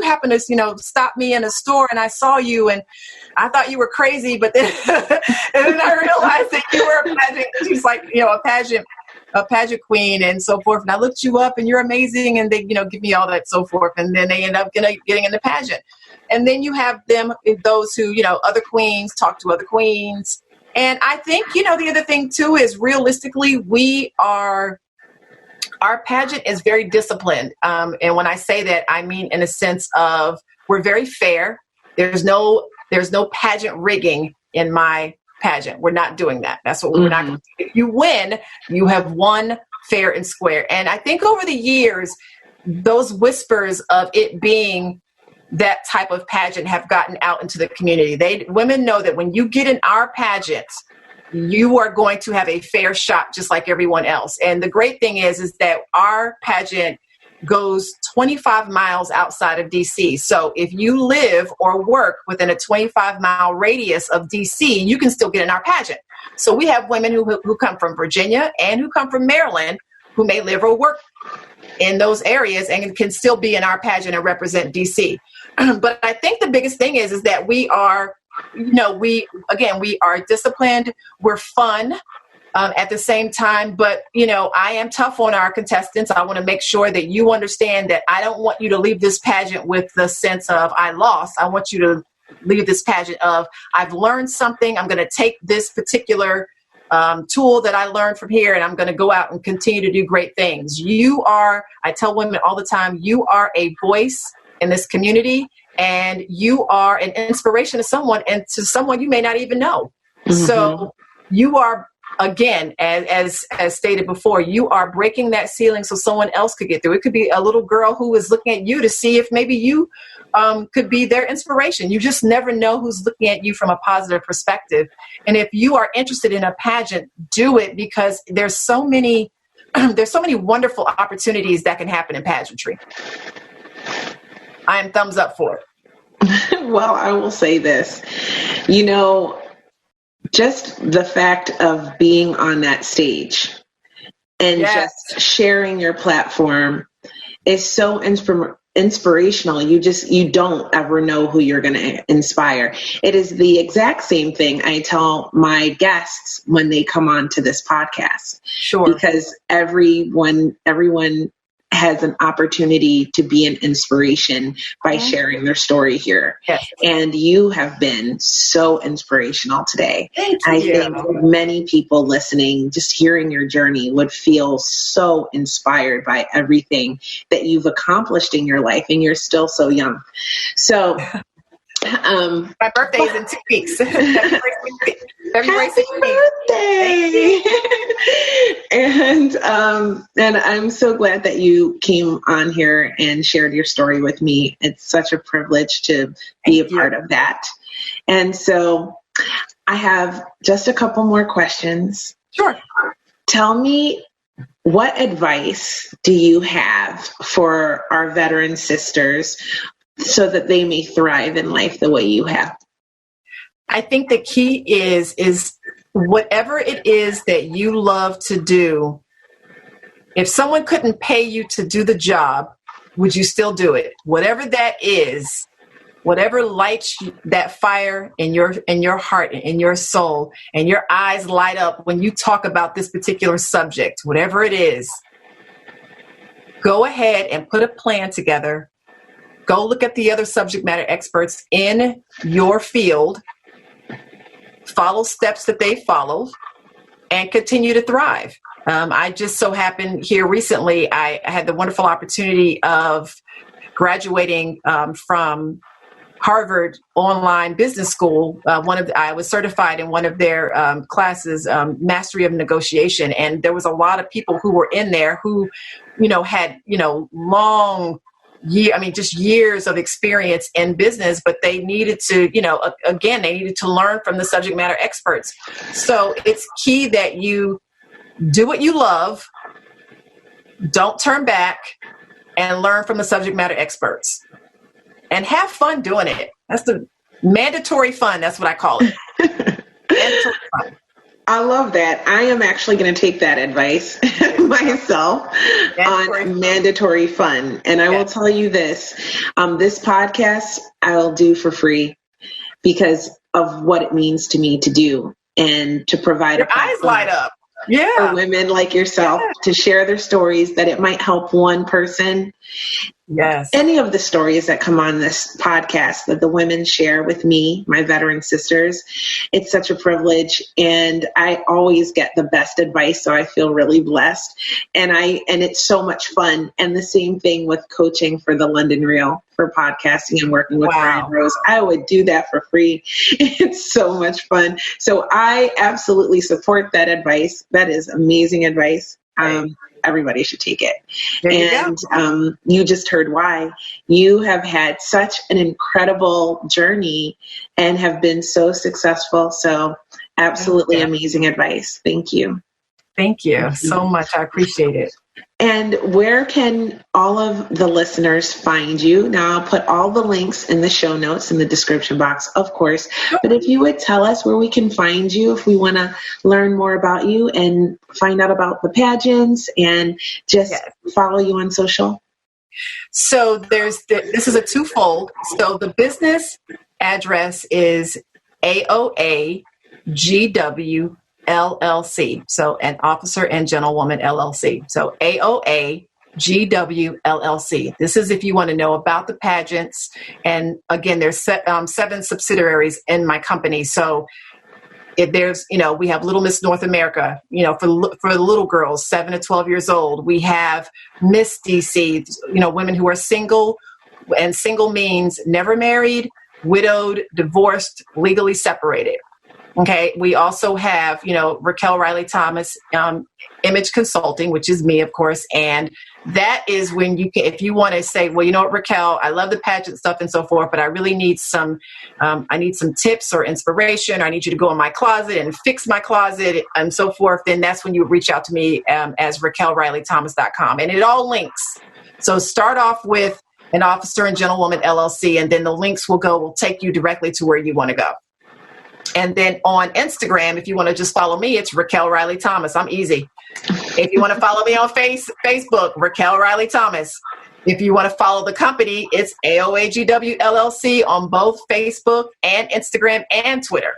happen to, stop me in a store and I saw you and I thought you were crazy. But then, and then I realized that you were a pageant. She's like, a pageant queen and so forth. And I looked you up and you're amazing. And they, give me all that so forth. And then they end up getting in the pageant. And then you have those who, other queens talk to other queens. And I think, the other thing too is realistically, we are our pageant is very disciplined. And when I say that, I mean in a sense of we're very fair. There's no pageant rigging in my pageant. We're not doing that. That's what we're not going to do. If you win, you have won fair and square. And I think over the years, those whispers of it being that type of pageant have gotten out into the community. Women know that when you get in our pageant, you are going to have a fair shot just like everyone else. And the great thing is that our pageant goes 25 miles outside of DC. So if you live or work within a 25-mile radius of DC, you can still get in our pageant. So we have women who come from Virginia and who come from Maryland who may live or work in those areas and can still be in our pageant and represent DC. But I think the biggest thing is that we are, we are disciplined, we're fun at the same time, but, I am tough on our contestants. I want to make sure that you understand that I don't want you to leave this pageant with the sense of I lost. I want you to leave this pageant of I've learned something. I'm going to take this particular tool that I learned from here, and I'm going to go out and continue to do great things. I tell women all the time, you are a voice in this community, and you are an inspiration to someone, and to someone you may not even know. Mm-hmm. So you are, again, as stated before, you are breaking that ceiling so someone else could get through. It could be a little girl who is looking at you to see if maybe you could be their inspiration. You just never know who's looking at you from a positive perspective. And if you are interested in a pageant, do it, because there's so many wonderful opportunities that can happen in pageantry. I am thumbs up for it. Well, I will say this, just the fact of being on that stage and just sharing your platform is so inspirational. You don't ever know who you're going to inspire. It is the exact same thing I tell my guests when they come on to this podcast. Sure. Because everyone has an opportunity to be an inspiration by sharing their story here. Yes. And you have been so inspirational today. I think many people listening, just hearing your journey, would feel so inspired by everything that you've accomplished in your life, and you're still so young. So my birthday is in 2 weeks. February 16th. Birthday! And I'm so glad that you came on here and shared your story with me. It's such a privilege to be a part of that. And so I have just a couple more questions. Sure. Tell me, what advice do you have for our veteran sisters so that they may thrive in life the way you have? I think the key is whatever it is that you love to do, if someone couldn't pay you to do the job, would you still do it? Whatever that is, whatever lights that fire in your heart and in your soul, and your eyes light up when you talk about this particular subject, whatever it is, go ahead and put a plan together. Go look at the other subject matter experts in your field, follow steps that they followed, and continue to thrive. I just so happened here recently, I had the wonderful opportunity of graduating from Harvard Online Business School. I was certified in one of their classes, Mastery of Negotiation, and there was a lot of people who were in there who, had long just years of experience in business, but they needed to, they needed to learn from the subject matter experts. So it's key that you do what you love, don't turn back, and learn from the subject matter experts. And have fun doing it. That's the mandatory fun. That's what I call it. Mandatory fun. I love that. I am actually going to take that advice myself on mandatory fun. And I will tell you this, this podcast I'll do for free because of what it means to me to do and to provide your eyes light up. For women like yourself to share their stories, that it might help one person. Yes. Any of the stories that come on this podcast that the women share with me, my veteran sisters, it's such a privilege, and I always get the best advice, so I feel really blessed, and it's so much fun. And the same thing with coaching for the London Reel, for podcasting and working with Brian Rose. I would do that for free. It's so much fun. So I absolutely support that advice. That is amazing advice. Everybody should take it. And you just heard why. You have had such an incredible journey and have been so successful. So absolutely amazing advice. Thank you. Thank you so much. I appreciate it. And where can all of the listeners find you? Now, I'll put all the links in the show notes in the description box, of course. But if you would tell us where we can find you, if we want to learn more about you and find out about the pageants and just follow you on social. So this is a twofold. So the business address is AOA-GW LLC. So an officer and gentlewoman LLC. So AOA GW LLC. This is if you want to know about the pageants. And again, there's 7 subsidiaries in my company. So if there's, we have Little Miss North America, for the little girls, 7 to 12 years old. We have Miss DC, women who are single, and single means never married, widowed, divorced, legally separated. Okay. We also have, Raquel Riley Thomas, Image Consulting, which is me, of course. And that is when you can, if you want to say, well, you know what, Raquel, I love the pageant stuff and so forth, but I really need some tips or inspiration. Or I need you to go in my closet and fix my closet and so forth. Then that's when you reach out to me as RaquelRileyThomas.com. And it all links. So start off with an officer and gentlewoman LLC, and then the links will take you directly to where you want to go. And then on Instagram, if you want to just follow me, it's Raquel Riley Thomas. I'm easy. If you want to follow me on Facebook, Raquel Riley Thomas. If you want to follow the company, it's AOAGW LLC on both Facebook and Instagram and Twitter.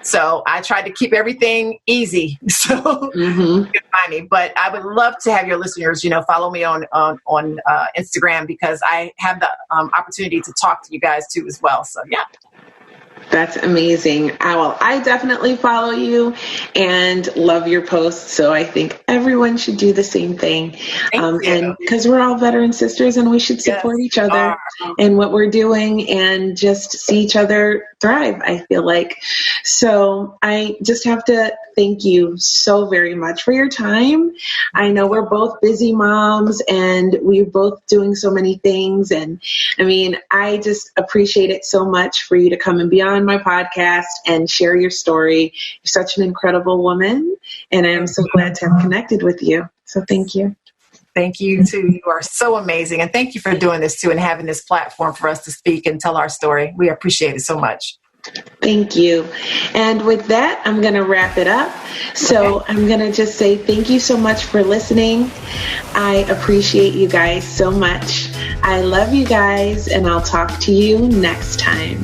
So I tried to keep everything easy so you can find me. But I would love to have your listeners, follow me on Instagram, because I have the opportunity to talk to you guys too as well. So yeah. That's amazing. I definitely follow you and love your posts. So I think everyone should do the same thing. And because we're all veteran sisters, and we should support each other in what we're doing and just see each other thrive, I feel like. So I just have to thank you so very much for your time. I know we're both busy moms and we're both doing so many things. And I just appreciate it so much for you to come and be on my podcast and share your story. You're such an incredible woman, and I am so glad to have connected with you. So thank you. Thank you too. You are so amazing. And thank you for doing this too and having this platform for us to speak and tell our story. We appreciate it so much. Thank you. And with that, I'm going to wrap it up. So I'm going to just say thank you so much for listening. I appreciate you guys so much. I love you guys, and I'll talk to you next time.